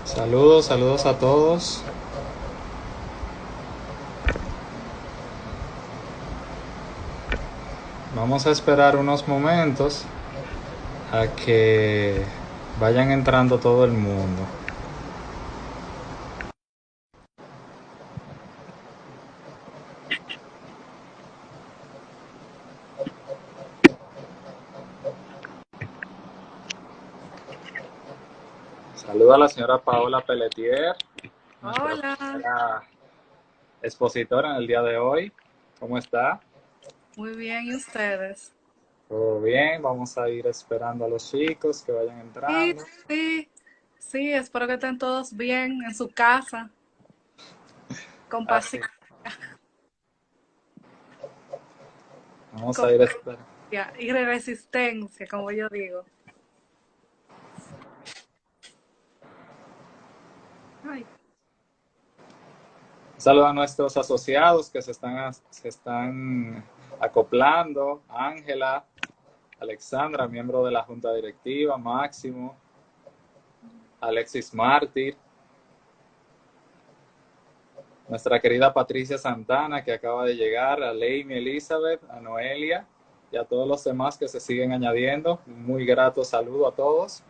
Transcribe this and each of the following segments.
Saludos, saludos a todos. Vamos a esperar unos momentos a que vayan entrando todo el mundo. Saludo a la señora Paola Pelletier, nuestra Hola, primera expositora en el día de hoy. ¿Cómo está? muy bien, ¿y ustedes? ¿Todo bien? Vamos a ir esperando a los chicos que vayan Sí, entrando. sí, sí, espero que estén todos bien en su casa, con Así, paciencia vamos a ir esperando. y resistencia, como yo digo. Ay, Saludos a nuestros asociados que se están acoplando. Ángela, Alexandra, miembro de la Junta Directiva, Máximo, Alexis Mártir, nuestra querida Patricia Santana, que acaba de llegar, a Leimi Elizabeth, a Noelia y a todos los demás que se siguen añadiendo. Un muy grato saludo a todos.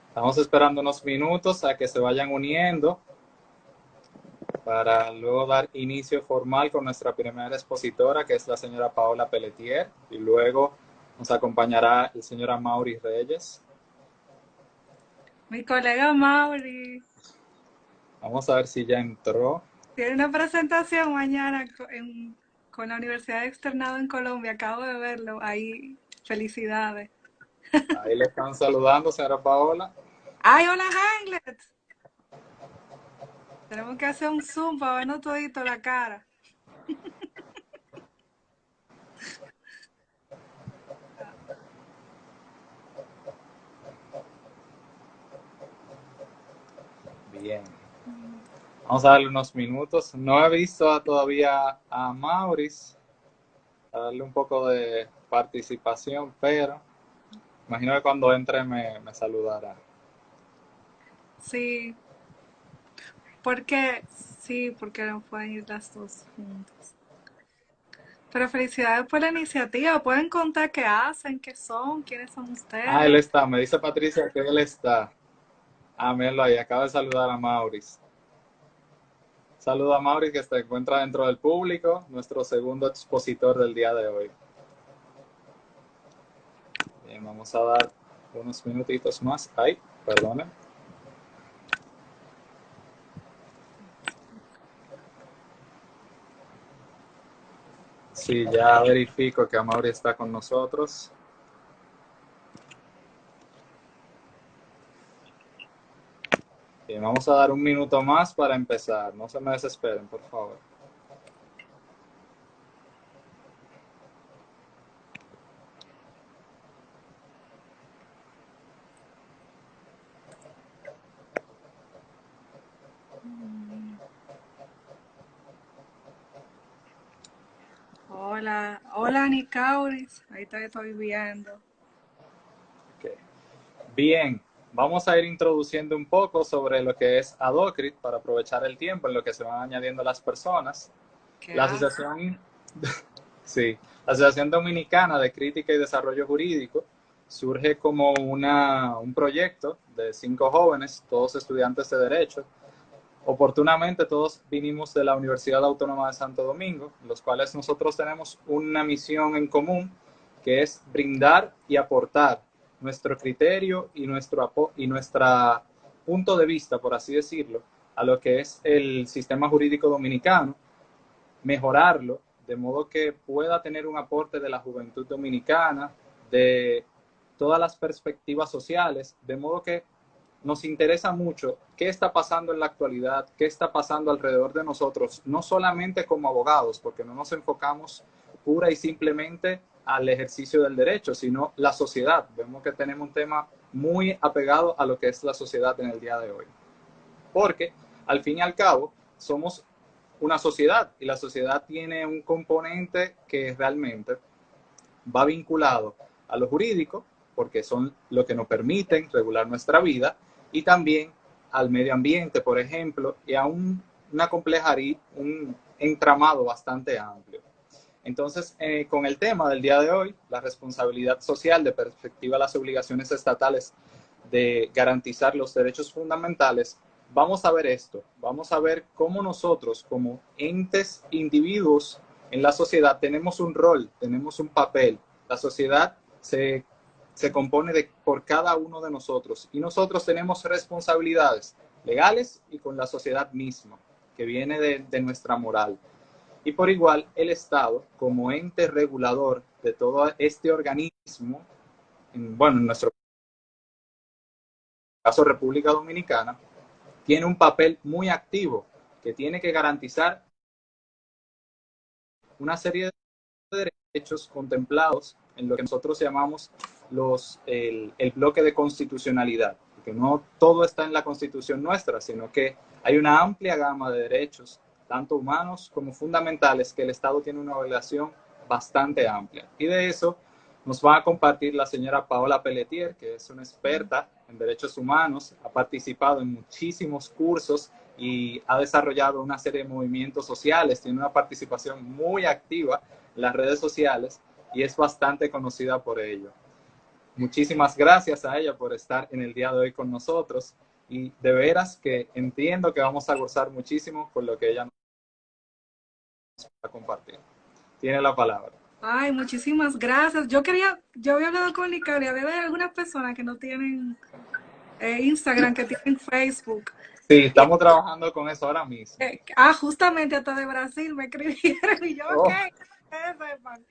Estamos esperando unos minutos a que se vayan uniendo para luego dar inicio formal con nuestra primera expositora, que es la señora Paola Pelletier, y luego nos acompañará el señor Amaury Reyes. mi colega Mauri Vamos a ver si ya entró. tiene una presentación mañana con la Universidad de Externado en Colombia, acabo de verlo, ahí, felicidades. Ahí le están saludando, señora Paola. ¡Ay, hola, Hanglet! Tenemos que hacer un zoom para vernos todito la cara. Bien. Vamos a darle unos minutos. No he visto todavía a Maurice, a darle un poco de participación, pero imagino que cuando entre me saludará. Sí, porque, sí, porque no pueden ir las dos juntas. Pero felicidades por la iniciativa. ¿Pueden contar qué hacen, qué son, quiénes son Ah, él ustedes? está. Me dice Patricia que él está. Ah, míralo ahí. Acaba de saludar a Maurice. Saluda a Maurice que se encuentra dentro del público, nuestro segundo expositor del día de hoy. Bien, vamos a dar unos minutitos más. Ay, perdonen. Sí, ya verifico que Amaury está con nosotros. Bien, vamos a dar un minuto más para empezar. No se me desesperen, por favor. Hola, hola Nicauris, ahí te estoy viendo. Okay. Bien, vamos a ir introduciendo un poco sobre lo que es Adocrit para aprovechar el tiempo en lo que se van añadiendo las personas. ¿Qué La haces? asociación, sí, la Asociación Dominicana de Crítica y Desarrollo Jurídico surge como un proyecto de 5 jóvenes, todos estudiantes de Derecho. Oportunamente todos vinimos de la Universidad Autónoma de Santo Domingo, los cuales nosotros tenemos una misión en común, que es brindar y aportar nuestro criterio y nuestra punto de vista, por así decirlo, a lo que es el sistema jurídico dominicano, mejorarlo de modo que pueda tener un aporte de la juventud dominicana, de todas las perspectivas sociales, de modo que nos interesa mucho qué está pasando en la actualidad, qué está pasando alrededor de nosotros, no solamente como abogados, porque no nos enfocamos pura y simplemente al ejercicio del derecho, sino la sociedad. Vemos que tenemos un tema muy apegado a lo que es la sociedad en el día de hoy. Porque al fin y al cabo somos una sociedad y la sociedad tiene un componente que realmente va vinculado a lo jurídico, porque son lo que nos permiten regular nuestra vida, y también al medio ambiente, por ejemplo, y a una complejidad, un entramado bastante amplio. Entonces, con el tema del día de hoy, la responsabilidad social de perspectiva a las obligaciones estatales de garantizar los derechos fundamentales, vamos a ver esto, vamos a ver cómo nosotros como entes, individuos en la sociedad tenemos un rol, tenemos un papel. La sociedad se compone por cada uno de nosotros y nosotros tenemos responsabilidades legales y con la sociedad misma, que viene de nuestra moral. Y por igual, el Estado, como ente regulador de todo este organismo, en nuestro caso República Dominicana, tiene un papel muy activo que tiene que garantizar una serie de derechos contemplados en lo que nosotros llamamos el bloque de constitucionalidad, porque no todo está en la Constitución nuestra, sino que hay una amplia gama de derechos, tanto humanos como fundamentales, que el Estado tiene una obligación bastante amplia. Y de eso nos va a compartir la señora Paola Pelletier, que es una experta en derechos humanos, ha participado en muchísimos cursos y ha desarrollado una serie de movimientos sociales, tiene una participación muy activa en las redes sociales y es bastante conocida por ello. Muchísimas gracias a ella por estar en el día de hoy con nosotros y de veras que entiendo que vamos a gozar muchísimo con lo que ella nos va a compartir. Tiene la palabra. Ay, muchísimas gracias. Yo había hablado con Nicole, había algunas personas que no tienen Instagram, que tienen Facebook. Sí, estamos trabajando con eso ahora mismo. Justamente hasta de Brasil me escribieron y yo, ok, sepan.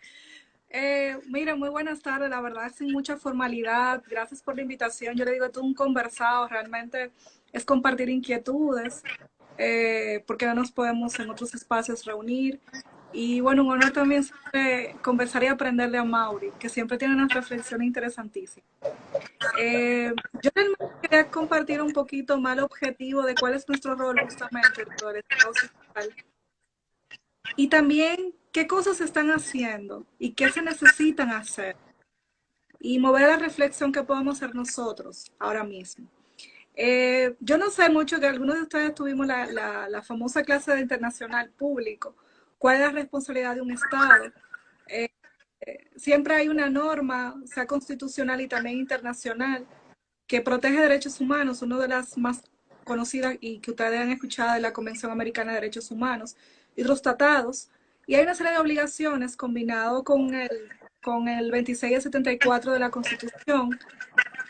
Mira, muy buenas tardes, la verdad, sin mucha formalidad. Gracias por la invitación. Yo le digo, esto es un conversado, realmente es compartir inquietudes, porque no nos podemos en otros espacios reunir. Y bueno, un honor también conversar y aprender de Amaury, que siempre tiene una reflexión interesantísima. Yo realmente quería compartir un poquito más el objetivo de cuál es nuestro rol justamente dentro del Estado social. Y también qué cosas se están haciendo y qué se necesitan hacer. Y mover la reflexión que podemos hacer nosotros ahora mismo. Yo no sé mucho, que algunos de ustedes tuvimos la famosa clase de internacional público. ¿Cuál es la responsabilidad de un Estado? Siempre hay una norma, sea constitucional y también internacional, que protege derechos humanos. Una de las más conocidas y que ustedes han escuchado es la Convención Americana de Derechos Humanos y otros tratados. Y hay una serie de obligaciones combinado con el 26 de 74 de la Constitución.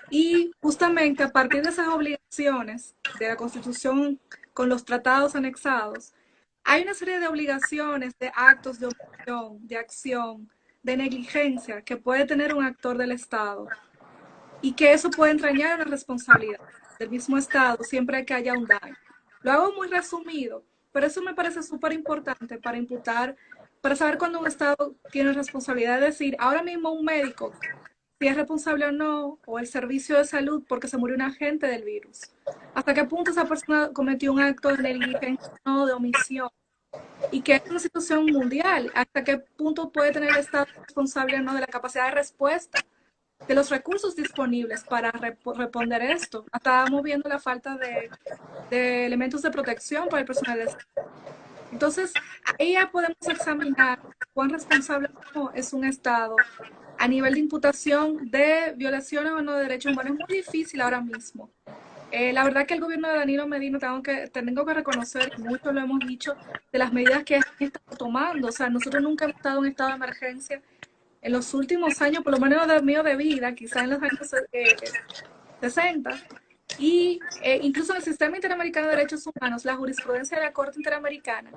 Y justamente a partir de esas obligaciones de la Constitución con los tratados anexados, hay una serie de obligaciones, de actos de omisión, de acción, de negligencia que puede tener un actor del Estado y que eso puede entrañar una responsabilidad del mismo Estado siempre que haya un daño. Lo hago muy resumido, pero eso me parece súper importante para imputar, para saber cuándo un Estado tiene responsabilidad de decir, ahora mismo un médico, si es responsable o no, o el servicio de salud porque se murió un agente del virus. ¿Hasta qué punto esa persona cometió un acto de negligencia o de omisión? Y que es una situación mundial. ¿Hasta qué punto puede tener el Estado responsable o no de la capacidad de respuesta, de los recursos disponibles para responder esto? Estábamos viendo la falta de elementos de protección para el personal de salud. Entonces, ahí ya podemos examinar cuán responsable es un Estado a nivel de imputación de violaciones o no de derechos humanos. Es muy difícil ahora mismo. La verdad que el gobierno de Danilo Medina tengo que reconocer, y mucho lo hemos dicho, de las medidas que está tomando. O sea, nosotros nunca hemos estado en estado de emergencia en los últimos años, por lo menos de mío de vida, quizás en los años 60. Y incluso en el sistema interamericano de derechos humanos, la jurisprudencia de la Corte Interamericana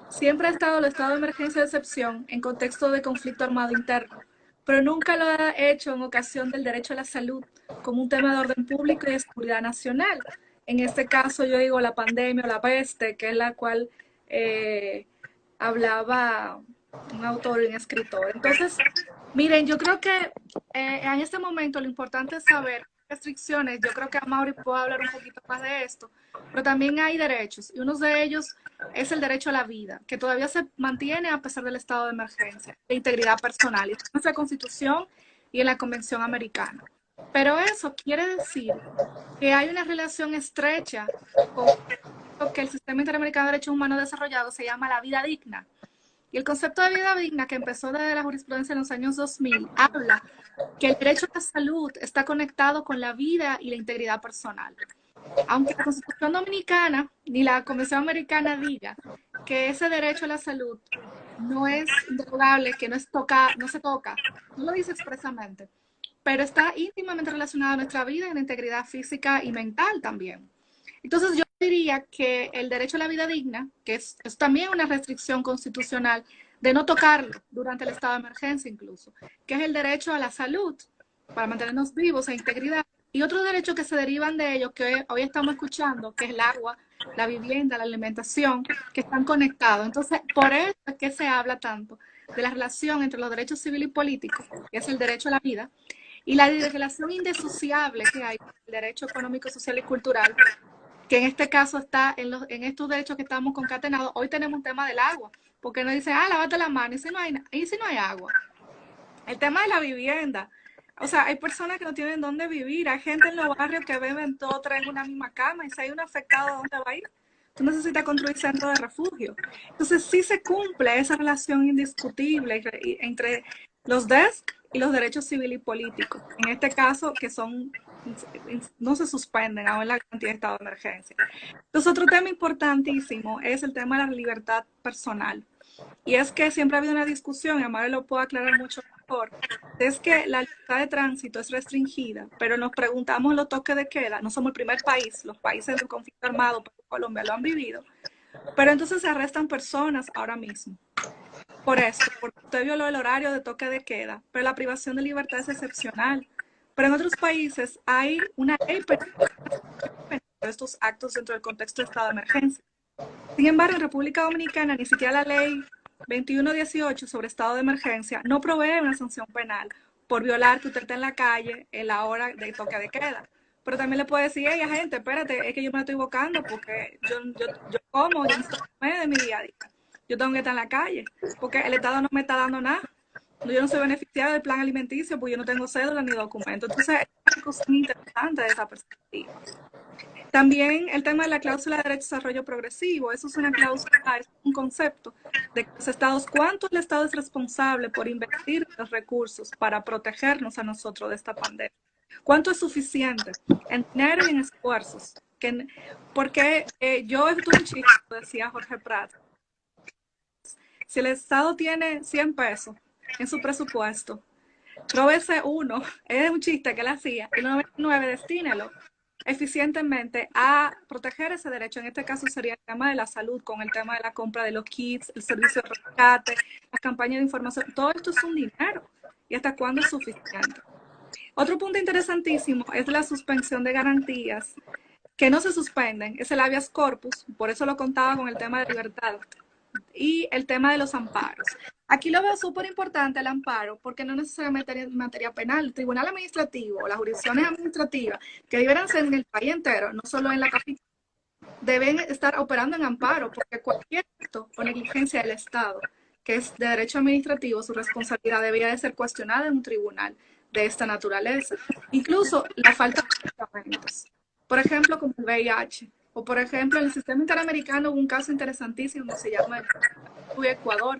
siempre ha estado el estado de emergencia de excepción en contexto de conflicto armado interno, pero nunca lo ha hecho en ocasión del derecho a la salud como un tema de orden público y de seguridad nacional. En este caso, yo digo la pandemia o la peste, que es la cual hablaba un autor y un escritor. Entonces, miren, yo creo que en este momento lo importante es saber restricciones. Yo creo que Amaury puede hablar un poquito más de esto, pero también hay derechos, y uno de ellos es el derecho a la vida, que todavía se mantiene a pesar del estado de emergencia, de integridad personal, y en nuestra Constitución y en la Convención Americana. Pero eso quiere decir que hay una relación estrecha con lo que el Sistema Interamericano de Derechos Humanos desarrollado se llama la vida digna. Y el concepto de vida digna, que empezó desde la jurisprudencia en los años 2000, habla que el derecho a la salud está conectado con la vida y la integridad personal. Aunque la Constitución Dominicana ni la Convención Americana diga que ese derecho a la salud no es inderogable, que no se toca, no lo dice expresamente, pero está íntimamente relacionado a nuestra vida y a la integridad física y mental también. Entonces yo diría que el derecho a la vida digna, que es también una restricción constitucional de no tocarlo durante el estado de emergencia incluso, que es el derecho a la salud para mantenernos vivos e integridad, y otros derechos que se derivan de ello, que hoy estamos escuchando, que es el agua, la vivienda, la alimentación, que están conectados. Entonces, por eso es que se habla tanto de la relación entre los derechos civiles y políticos, que es el derecho a la vida, y la relación indisociable que hay entre el derecho económico, social y cultural, que en este caso está en estos derechos que estamos concatenados. Hoy tenemos un tema del agua, porque nos dicen, lávate la mano, y si no hay agua. El tema de la vivienda. O sea, hay personas que no tienen dónde vivir, hay gente en los barrios que beben todo, traen una misma cama, y si hay un afectado, ¿dónde va a ir? Tú necesitas construir centros de refugio. Entonces, sí se cumple esa relación indiscutible entre los DESC y los derechos civiles y políticos. En este caso, que son, no se suspenden aún en la cantidad de estado de emergencia. Entonces, otro tema importantísimo es el tema de la libertad personal. Y es que siempre ha habido una discusión, y Amaro lo puedo aclarar mucho mejor, es que la libertad de tránsito es restringida, pero nos preguntamos los toques de queda, no somos el primer país, los países del conflicto armado, Colombia lo han vivido, pero entonces se arrestan personas ahora mismo. Por eso, porque usted violó el horario de toque de queda, pero la privación de libertad es excepcional. Pero en otros países hay una ley para estos actos dentro del contexto de estado de emergencia. Sin embargo, en República Dominicana ni siquiera la ley 2118 sobre estado de emergencia no provee una sanción penal por violar que usted está en la calle en la hora de toque de queda. Pero también le puede decir, hey, gente, espérate, es que yo me estoy equivocando porque yo como, yo necesito comer de mi día a día. Yo tengo que estar en la calle porque el Estado no me está dando nada. Yo no soy beneficiario del plan alimenticio porque yo no tengo cédula ni documento. Entonces, es una cosa muy interesante de esa perspectiva. También el tema de la cláusula de derecho de desarrollo progresivo, eso es una cláusula, es un concepto de que los estados, ¿cuánto el Estado es responsable por invertir los recursos para protegernos a nosotros de esta pandemia? ¿Cuánto es suficiente en dinero y en esfuerzos? Porque yo tuve un chiste, decía Jorge Prat, si el Estado tiene 100 pesos en su presupuesto, róbese uno, es un chiste que él hacía, y los 99 destínelo eficientemente a proteger ese derecho. En este caso sería el tema de la salud, con el tema de la compra de los kits, el servicio de rescate, las campañas de información. Todo esto es un dinero. ¿Y hasta cuándo es suficiente? Otro punto interesantísimo es la suspensión de garantías que no se suspenden. Es el habeas corpus, por eso lo contaba con el tema de libertad. Y el tema de los amparos. Aquí lo veo súper importante el amparo, porque no necesariamente en materia penal. El tribunal administrativo o las jurisdicciones administrativas que deberán ser en el país entero, no solo en la capital, deben estar operando en amparo, porque cualquier acto o negligencia del Estado, que es de derecho administrativo, su responsabilidad debería de ser cuestionada en un tribunal de esta naturaleza. Incluso la falta de medicamentos. Por ejemplo, como el VIH. O por ejemplo, en el sistema interamericano hubo un caso interesantísimo que se llama el Ecuador.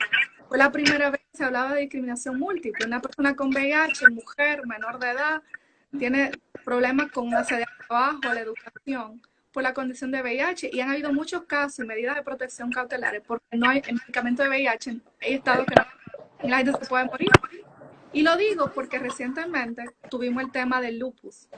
Fue la primera vez que se hablaba de discriminación múltiple. Una persona con VIH, mujer, menor de edad, tiene problemas con una salida de trabajo, la educación, por la condición de VIH. Y han habido muchos casos y medidas de protección cautelares porque no hay medicamento de VIH. Hay estados que no, y la gente se puede morir. Y lo digo porque recientemente tuvimos el tema del lupus.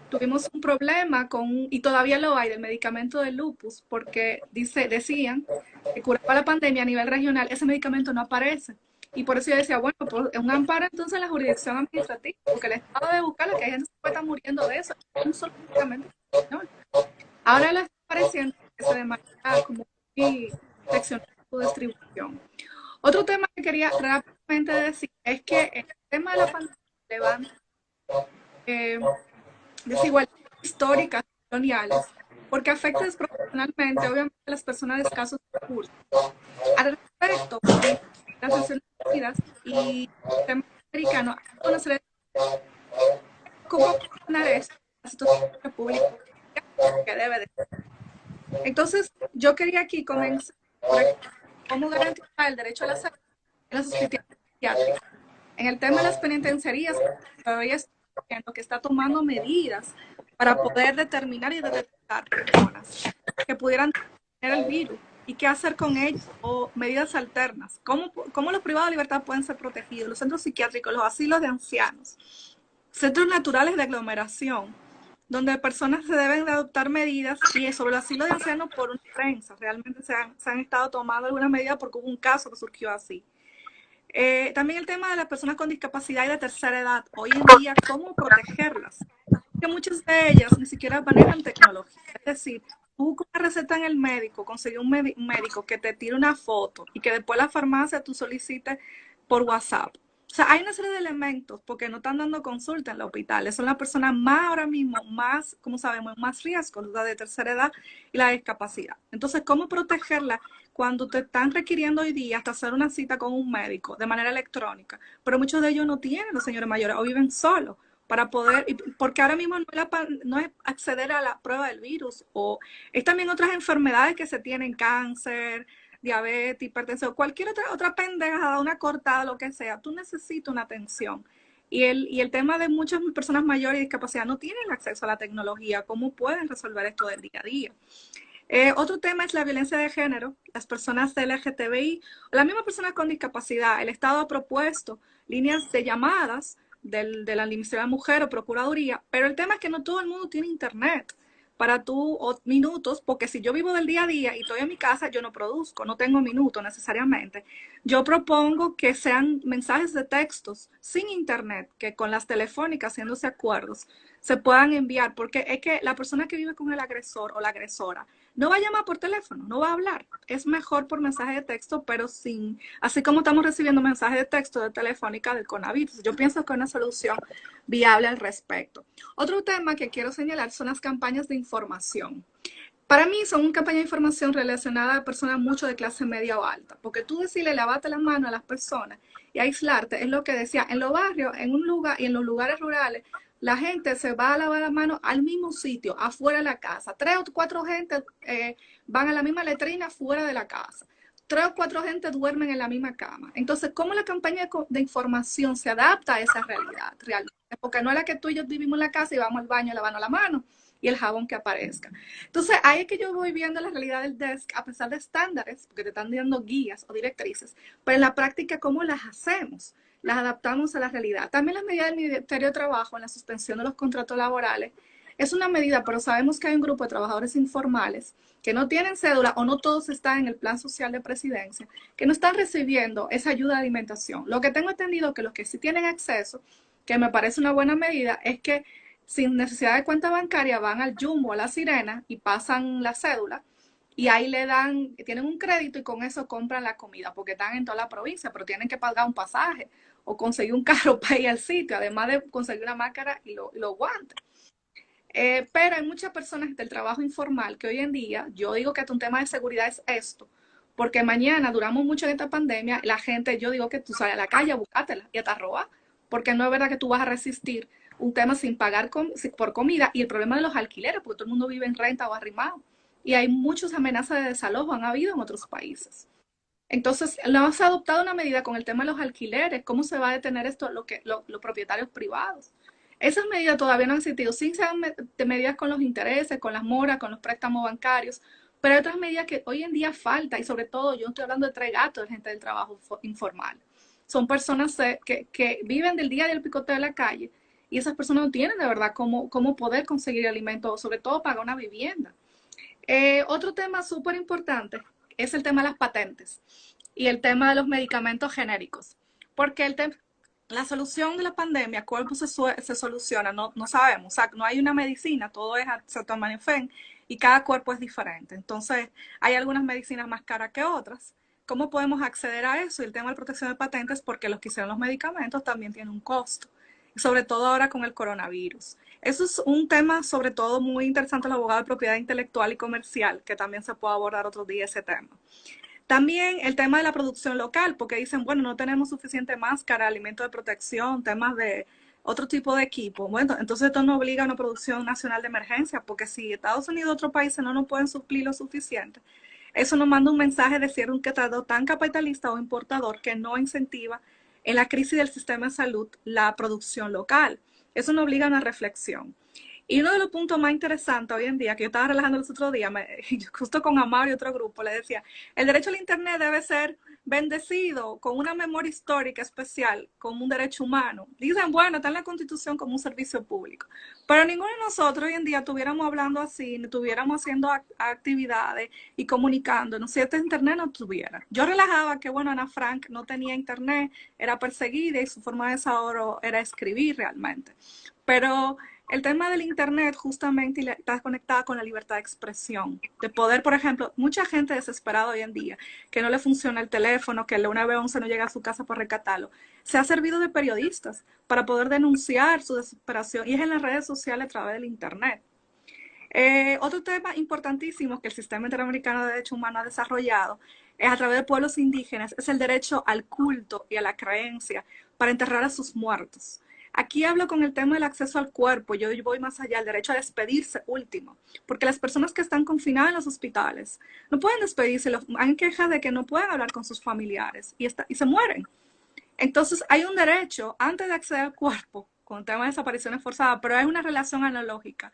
Tuvimos un problema y todavía lo hay, del medicamento del lupus, porque decían que curaba la pandemia a nivel regional, ese medicamento no aparece. Y por eso yo decía, bueno, pues es un amparo entonces en la jurisdicción administrativa, porque el Estado debe buscarlo, que hay gente que puede estar muriendo de eso, un solo medicamento. ¿No? Ahora lo está apareciendo que se demanda como seccionar su distribución. Otro tema que quería rápidamente decir es que el tema de la pandemia levanta desigualdades históricas y coloniales, porque afecta desproporcionalmente, obviamente, a las personas de escasos recursos. Al respecto, las Naciones Unidas y el sistema americano, ¿Cómo funcionar esto? La situación pública que debe de. Entonces, yo quería aquí comenzar por cómo garantizar el derecho a la salud en los hospitales psiquiátricos. En el tema de las penitenciarías, todavía estoy viendo que está tomando medidas para poder determinar y detectar personas que pudieran tener el virus y qué hacer con ellos o medidas alternas. ¿Cómo los privados de libertad pueden ser protegidos? Los centros psiquiátricos, los asilos de ancianos, centros naturales de aglomeración, donde personas se deben de adoptar medidas y sobre el asilo de ancianos por una prensa. Realmente se han estado tomando algunas medidas porque hubo un caso que surgió así. También el tema de las personas con discapacidad y de tercera edad. Hoy en día, ¿cómo protegerlas? Que muchas de ellas ni siquiera manejan tecnología. Es decir, tú con una receta en el médico, conseguir un médico que te tire una foto y que después la farmacia tú solicites por WhatsApp. O sea, hay una serie de elementos porque no están dando consulta en los hospitales. Son las personas más ahora mismo, más, como sabemos, más riesgo, la de tercera edad y la discapacidad. Entonces, ¿cómo protegerla cuando te están requiriendo hoy día hasta hacer una cita con un médico de manera electrónica? Pero muchos de ellos no tienen, los señores mayores, o viven solos para poder, porque ahora mismo no es acceder a la prueba del virus, o es también otras enfermedades que se tienen, cáncer, diabetes, hipertensión, cualquier otra pendejada, una cortada, lo que sea, tú necesitas una atención. Y el tema de muchas personas mayores y discapacidad no tienen acceso a la tecnología, ¿cómo pueden resolver esto del día a día? Otro tema es la violencia de género, las personas LGTBI, o las mismas personas con discapacidad. El Estado ha propuesto líneas de llamadas de la Ministerio de la Mujer o Procuraduría, pero el tema es que no todo el mundo tiene internet para tú, o minutos, porque si yo vivo del día a día y estoy en mi casa, yo no produzco, no tengo minutos necesariamente. Yo propongo que sean mensajes de textos sin internet, que con las telefónicas, haciéndose acuerdos, se puedan enviar, porque es que la persona que vive con el agresor o la agresora no va a llamar por teléfono, no va a hablar. Es mejor por mensaje de texto, pero sin, así como estamos recibiendo mensajes de texto de telefónica del coronavirus. Yo pienso que es una solución viable al respecto. Otro tema que quiero señalar son las campañas de información. Para mí son una campaña de información relacionada a personas mucho de clase media o alta, porque tú decirle lavate la mano a las personas y aislarte es lo que decía, en los barrios, en un lugar y en los lugares rurales, la gente se va a lavar la mano al mismo sitio, afuera de la casa. 3 o 4 gente van a la misma letrina fuera de la casa. 3 o 4 gente duermen en la misma cama. Entonces, ¿cómo la campaña de información se adapta a esa realidad? Realmente? Porque no es la que tú y yo vivimos en la casa y vamos al baño lavando la mano y el jabón que aparezca. Entonces, ahí es que yo voy viendo la realidad del desk, a pesar de estándares, porque te están dando guías o directrices, pero en la práctica, ¿cómo las hacemos? Las adaptamos a la realidad. También las medidas del Ministerio de Trabajo en la suspensión de los contratos laborales es una medida, pero sabemos que hay un grupo de trabajadores informales que no tienen cédula o no todos están en el plan social de presidencia, que no están recibiendo esa ayuda de alimentación. Lo que tengo entendido que los que sí tienen acceso, que me parece una buena medida, es que sin necesidad de cuenta bancaria van al Jumbo, a la Sirena y pasan la cédula y ahí le dan, tienen un crédito y con eso compran la comida porque están en toda la provincia, pero tienen que pagar un pasaje o conseguir un carro para ir al sitio, además de conseguir una máscara y los guantes. Pero hay muchas personas del trabajo informal que hoy en día, yo digo que un tema de seguridad es esto, porque mañana duramos mucho en esta pandemia, la gente, yo digo que tú sales a la calle a buscártela y hasta robar, porque no es verdad que tú vas a resistir un tema sin pagar por comida y el problema de los alquileres, porque todo el mundo vive en renta o arrimado. Y hay muchas amenazas de desalojo, han habido en otros países. Entonces, no se ha adoptado una medida con el tema de los alquileres, cómo se va a detener esto los propietarios privados. Esas medidas todavía no han existido, sí se han medidas con los intereses, con las moras, con los préstamos bancarios, pero hay otras medidas que hoy en día falta y sobre todo yo estoy hablando de 3 gatos de gente del trabajo informal. Son personas que viven del día del picoteo de la calle y esas personas no tienen de verdad cómo poder conseguir alimentos, sobre todo pagar una vivienda. Otro tema súper importante es el tema de las patentes y el tema de los medicamentos genéricos, porque la solución de la pandemia, ¿cómo se soluciona? No sabemos, o sea, no hay una medicina, todo es acetaminofén y cada cuerpo es diferente. Entonces, hay algunas medicinas más caras que otras. ¿Cómo podemos acceder a eso? Y el tema de la protección de patentes, porque los que hicieron los medicamentos también tienen un costo, sobre todo ahora con el coronavirus. Eso es un tema sobre todo muy interesante, el abogado de propiedad intelectual y comercial, que también se puede abordar otro día ese tema. También el tema de la producción local, porque dicen, bueno, no tenemos suficiente máscara, alimentos de protección, temas de otro tipo de equipo. Bueno, entonces esto nos obliga a una producción nacional de emergencia, porque si Estados Unidos y otros países no nos pueden suplir lo suficiente, eso nos manda un mensaje de ser un tratado tan capitalista o importador que no incentiva en la crisis del sistema de salud la producción local. Eso nos obliga a una reflexión. Y uno de los puntos más interesantes hoy en día, que yo estaba relajando los otros días, justo con Amaro y otro grupo, le decía, el derecho al Internet debe ser bendecido con una memoria histórica especial, como un derecho humano. Dicen, bueno, está en la Constitución como un servicio público. Pero ninguno de nosotros hoy en día estuviéramos hablando así, ni estuviéramos haciendo actividades y comunicándonos si este Internet no tuviera. Yo relajaba que, bueno, Ana Frank no tenía Internet, era perseguida y su forma de desahogo era escribir realmente. Pero el tema del Internet justamente está conectada con la libertad de expresión, de poder, por ejemplo, mucha gente desesperada hoy en día, que no le funciona el teléfono, que el 911 no llega a su casa para rescatarlo, se ha servido de periodistas para poder denunciar su desesperación y es en las redes sociales a través del Internet. Otro tema importantísimo que el Sistema Interamericano de Derechos Humanos ha desarrollado es a través de pueblos indígenas, es el derecho al culto y a la creencia para enterrar a sus muertos. Aquí hablo con el tema del acceso al cuerpo, yo voy más allá, el derecho a despedirse último, porque las personas que están confinadas en los hospitales no pueden despedirse, hay quejas de que no pueden hablar con sus familiares y se mueren. Entonces hay un derecho antes de acceder al cuerpo, con el tema de desapariciones forzadas, pero hay una relación analógica,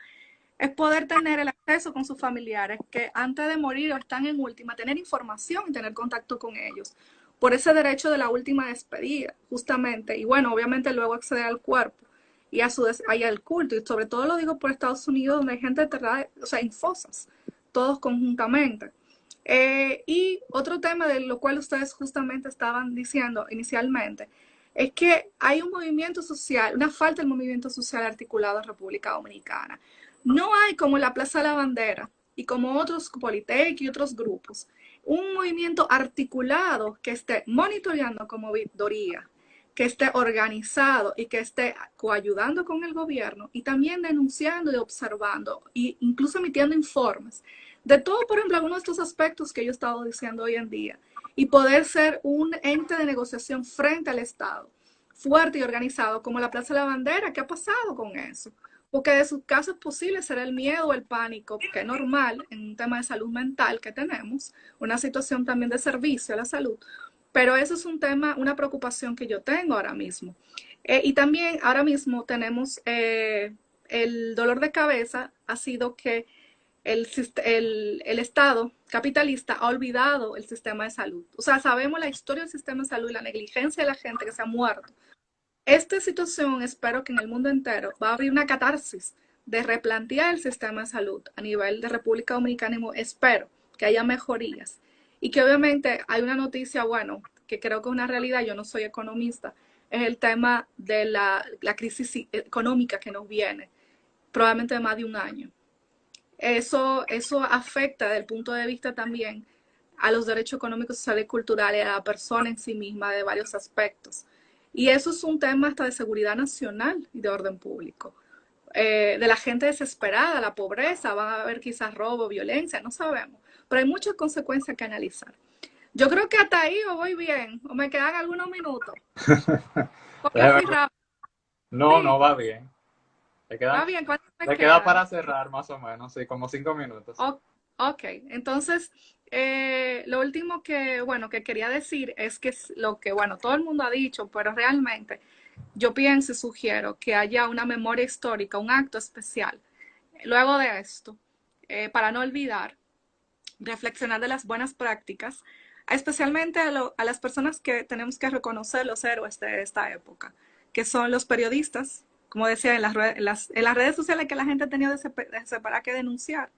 es poder tener el acceso con sus familiares que antes de morir o están en última, tener información y tener contacto con ellos por ese derecho de la última despedida, justamente, y bueno, obviamente luego acceder al cuerpo y al culto, y sobre todo lo digo por Estados Unidos, donde hay gente enterrada, o sea, en fosas, todos conjuntamente. Y otro tema de lo cual ustedes justamente estaban diciendo inicialmente, es que hay un movimiento social, una falta de movimiento social articulado en República Dominicana. No hay como la Plaza de la Bandera y como otros Politec y otros grupos, un movimiento articulado que esté monitoreando como auditoría, que esté organizado y que esté coayudando con el gobierno y también denunciando y observando e incluso emitiendo informes de todo, por ejemplo, algunos de estos aspectos que yo he estado diciendo hoy en día y poder ser un ente de negociación frente al Estado, fuerte y organizado como la Plaza de la Bandera. ¿Qué ha pasado con eso? Porque de sus casos es posible ser el miedo o el pánico, que es normal en un tema de salud mental que tenemos, una situación también de servicio a la salud, pero eso es un tema, una preocupación que yo tengo ahora mismo. Y también ahora mismo tenemos el dolor de cabeza ha sido que el Estado capitalista ha olvidado el sistema de salud. O sea, sabemos la historia del sistema de salud y la negligencia de la gente que se ha muerto. Esta situación espero que en el mundo entero va a abrir una catarsis de replantear el sistema de salud a nivel de República Dominicana y espero que haya mejorías. Y que obviamente hay una noticia, bueno, que creo que es una realidad, yo no soy economista, es el tema de la crisis económica que nos viene, probablemente de más de un año. Eso afecta desde el punto de vista también a los derechos económicos, sociales y culturales, a la persona en sí misma de varios aspectos. Y eso es un tema hasta de seguridad nacional y de orden público. De la gente desesperada, la pobreza, van a haber quizás robo, violencia, no sabemos. Pero hay muchas consecuencias que analizar. Yo creo que hasta ahí o voy bien, o me quedan algunos minutos. Porque fui rápido. No, Sí, no va bien. va bien, ¿cuánto me Le queda quedan? para cerrar más o menos, sí, como 5 minutos. Ok, entonces lo último que, bueno, que quería decir es que es lo que, bueno, todo el mundo ha dicho, pero realmente yo pienso y sugiero que haya una memoria histórica, un acto especial. Luego de esto, para no olvidar, reflexionar de las buenas prácticas, especialmente a las personas que tenemos que reconocer los héroes de esta época, que son los periodistas, como decía, en las redes sociales que la gente ha tenido para que denunciar,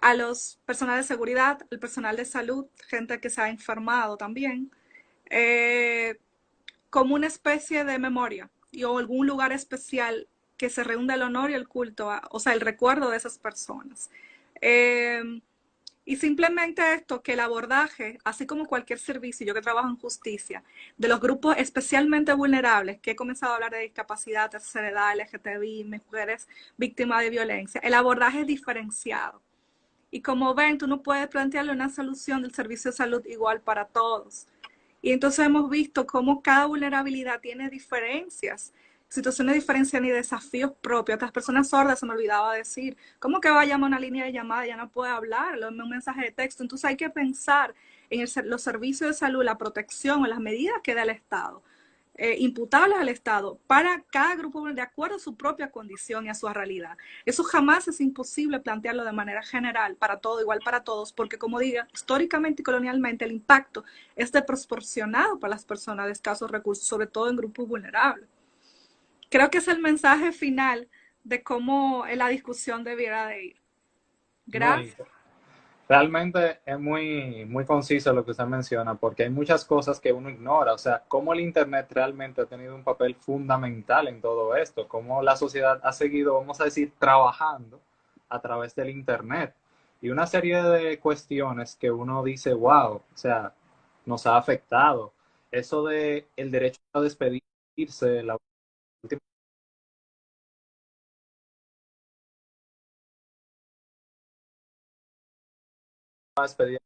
a los personal de seguridad, el personal de salud, gente que se ha enfermado también, eh, como una especie de memoria o algún lugar especial que se reúna el honor y el culto, o sea, el recuerdo de esas personas. Eh, y simplemente esto, que el abordaje, así como cualquier servicio, yo que trabajo en justicia, de los grupos especialmente vulnerables, que he comenzado a hablar de discapacidad, tercera edad, LGTBI, mujeres víctimas de violencia, el abordaje es diferenciado. Y como ven, tú no puedes plantearle una solución del servicio de salud igual para todos. Y entonces hemos visto cómo cada vulnerabilidad tiene diferencias situaciones de diferencia ni desafíos propios. Otras personas sordas, se me olvidaba decir, ¿cómo que va a llamar una línea de llamada? Ya no puede hablar, un mensaje de texto. Entonces hay que pensar en los servicios de salud, la protección o las medidas que da el Estado, imputables al Estado para cada grupo de acuerdo a su propia condición y a su realidad. Eso jamás es imposible plantearlo de manera general para todo, igual para todos, porque como diga, históricamente y colonialmente el impacto es desproporcionado para las personas de escasos recursos, sobre todo en grupos vulnerables. Creo que es el mensaje final de cómo la discusión debiera de ir. No, Gracias. realmente es muy conciso lo que usted menciona, porque hay muchas cosas que uno ignora. O sea, cómo el Internet realmente ha tenido un papel fundamental en todo esto, cómo la sociedad ha seguido, vamos a decir, trabajando a través del Internet. Y una serie de cuestiones que uno dice, wow, o sea, nos ha afectado. Eso de el derecho a despedirse, la última despedida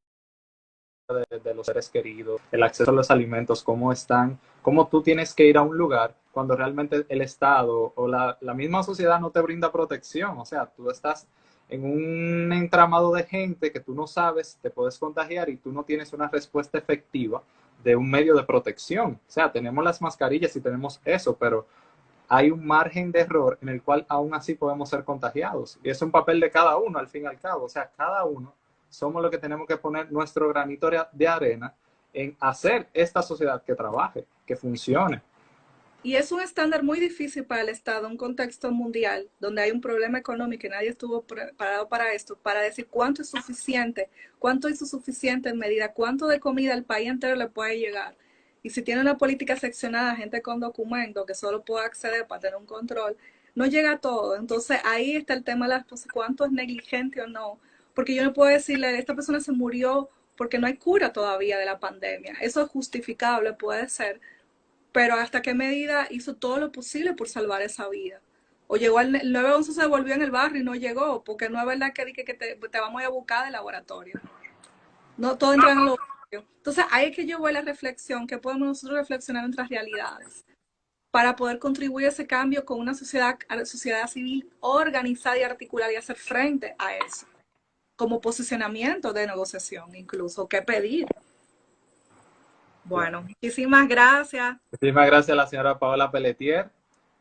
de los seres queridos, el acceso a los alimentos, cómo están, cómo tú tienes que ir a un lugar cuando realmente el Estado o la misma sociedad no te brinda protección. O sea, tú estás en un entramado de gente que tú no sabes, te puedes contagiar y tú no tienes una respuesta efectiva de un medio de protección. O sea, tenemos las mascarillas y tenemos eso, pero hay un margen de error en el cual aún así podemos ser contagiados. Y es un papel de cada uno, al fin y al cabo. O sea, cada uno somos los que tenemos que poner nuestro granito de arena en hacer esta sociedad que trabaje, que funcione. Y es un estándar muy difícil para el Estado, un contexto mundial donde hay un problema económico y nadie estuvo preparado para esto, para decir cuánto es suficiente, cuánto hizo suficiente en medida, cuánto de comida al país entero le puede llegar. Y si tiene una política seccionada, gente con documentos que solo puede acceder para tener un control, no llega a todo. Entonces ahí está el tema de las cosas, cuánto es negligente o no. Porque yo no puedo decirle, esta persona se murió porque no hay cura todavía de la pandemia. Eso es justificable, puede ser, pero hasta qué medida hizo todo lo posible por salvar esa vida. O llegó el 911 se volvió en el barrio y no llegó, porque no es verdad que dije que te vamos a buscar del laboratorio. No todo entra en el laboratorio. Entonces ahí es que yo voy a la reflexión, que podemos nosotros reflexionar en nuestras realidades para poder contribuir a ese cambio con una sociedad civil organizada y articulada y hacer frente a eso, como posicionamiento de negociación incluso, qué pedir. Bueno, muchísimas gracias. Muchísimas gracias a la señora Paola Pelletier.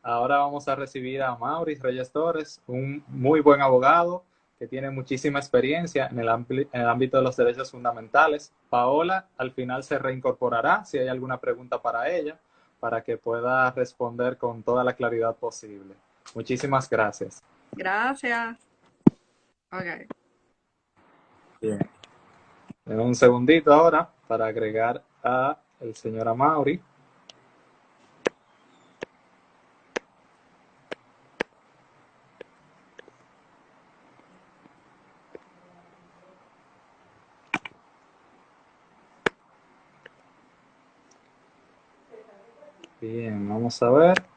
Ahora vamos a recibir a Maurice Reyes Torres, un muy buen abogado que tiene muchísima experiencia en en el ámbito de los derechos fundamentales. Paola al final se reincorporará si hay alguna pregunta para ella, para que pueda responder con toda la claridad posible. Muchísimas gracias. Gracias. Okay. Bien. Un segundito ahora para agregar a el señor Amaury. Bien, vamos a ver.